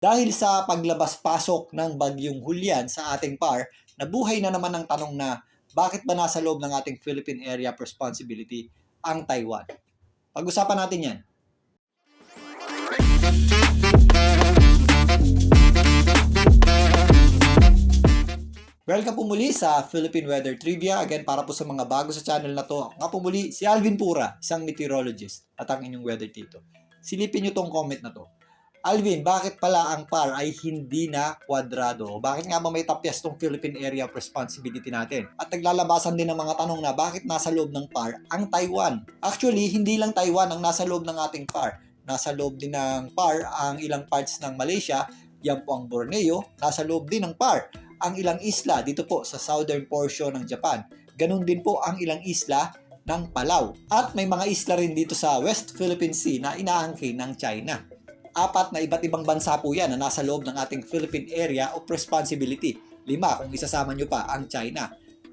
Dahil sa paglabas-pasok ng Bagyong Hulyan sa ating PAR, nabuhay na naman ang tanong na bakit ba nasa loob ng ating Philippine Area of Responsibility ang Taiwan? Pag-usapan natin yan. Welcome po muli sa Philippine Weather Trivia. Again, para po sa mga bago sa channel na to, ako nga po muli si Alvin Pura, isang meteorologist at ang inyong weather tito. Silipin nyo tong comment na to. Alvin, bakit pala ang PAR ay hindi na kwadrado? Bakit nga ba may tapyas tong Philippine Area of Responsibility natin? At naglalabasan din ng mga tanong na bakit nasa loob ng PAR ang Taiwan? Actually, hindi lang Taiwan ang nasa loob ng ating PAR. Nasa loob din ng PAR ang ilang parts ng Malaysia, yan po ang Borneo. Nasa loob din ng PAR ang ilang isla dito po sa southern portion ng Japan. Ganun din po ang ilang isla ng Palau. At may mga isla rin dito sa West Philippine Sea na inaangkin ng China. Apat na iba't ibang bansa po yan na nasa loob ng ating Philippine Area of Responsibility. 5 kung isasama nyo pa ang China.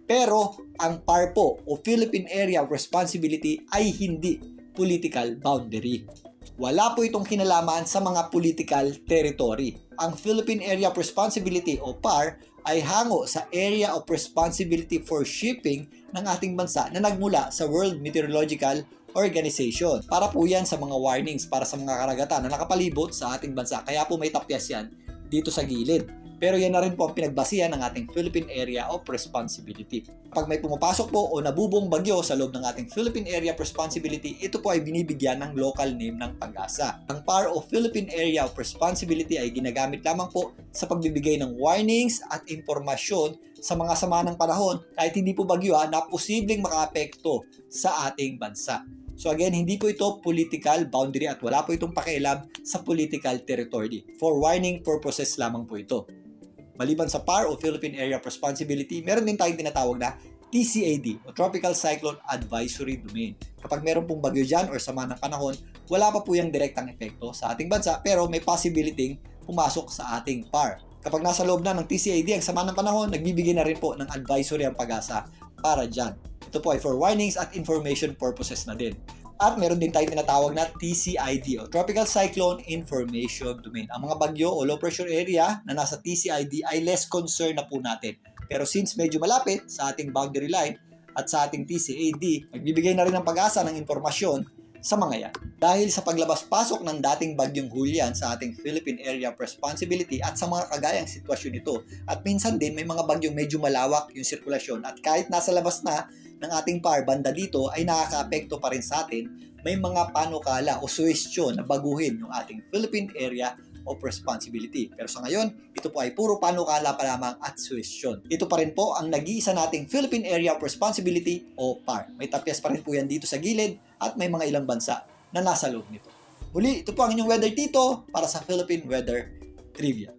Pero ang PAR po o Philippine Area of Responsibility ay hindi political boundary. Wala po itong kinalaman sa mga political territory. Ang Philippine Area of Responsibility o PAR ay hango sa Area of Responsibility for Shipping ng ating bansa na nagmula sa World Meteorological Organization. Para po yan sa mga warnings para sa mga karagatan na nakapalibot sa ating bansa. Kaya po may tapyas yan dito sa gilid. Pero yan na rin po ang pinagbasihan ng ating Philippine Area of Responsibility. Kapag may pumapasok po o nabubong bagyo sa loob ng ating Philippine Area of Responsibility, ito po ay binibigyan ng local name ng Pag-asa. Ang PAR o Philippine Area of Responsibility ay ginagamit lamang po sa pagbibigay ng warnings at impormasyon sa mga sama ng panahon kahit hindi po bagyo na posibleng makaapekto sa ating bansa. So again, hindi po ito political boundary at wala po itong pakialam sa political territory. For warning purposes lamang po ito. Maliban sa PAR o Philippine Area of Responsibility, meron din tayong tinatawag na TCAD o Tropical Cyclone Advisory Domain. Kapag meron pong bagyo dyan or sama ng panahon, wala pa po yung direktang epekto sa ating bansa pero may possibility pumasok sa ating PAR. Kapag nasa loob na ng TCAD ang sama ng panahon, nagbibigay na rin po ng advisory ang Pag-asa para dyan. Ito po ay for warnings at information purposes na din. At meron din tayong tinatawag na TCID o Tropical Cyclone Information Domain. Ang mga bagyo o low pressure area na nasa TCID ay less concern na po natin. Pero since medyo malapit sa ating boundary line at sa ating TCAD, magbibigay na rin ng Pag-asa ng impormasyon sa mga yan. Dahil sa paglabas-pasok ng dating Bagyong Hulyan sa ating Philippine Area of Responsibility at sa mga kagayang sitwasyon nito, at minsan din may mga bagyong medyo malawak yung sirkulasyon at kahit nasa labas na ng ating PAR banda dito ay nakakaapekto pa rin sa atin, may mga panukala o suwestyon na baguhin yung ating Philippine Area of Responsibility. Pero sa ngayon, ito po ay puro panukala pa lamang at suwestyon. Ito pa rin po ang nag-iisa nating Philippine Area of Responsibility o PAR. May tapyas pa rin po yan dito sa gilid at may mga ilang bansa na nasa loob nito. Muli, ito po ang inyong weather tito para sa Philippine Weather Trivia.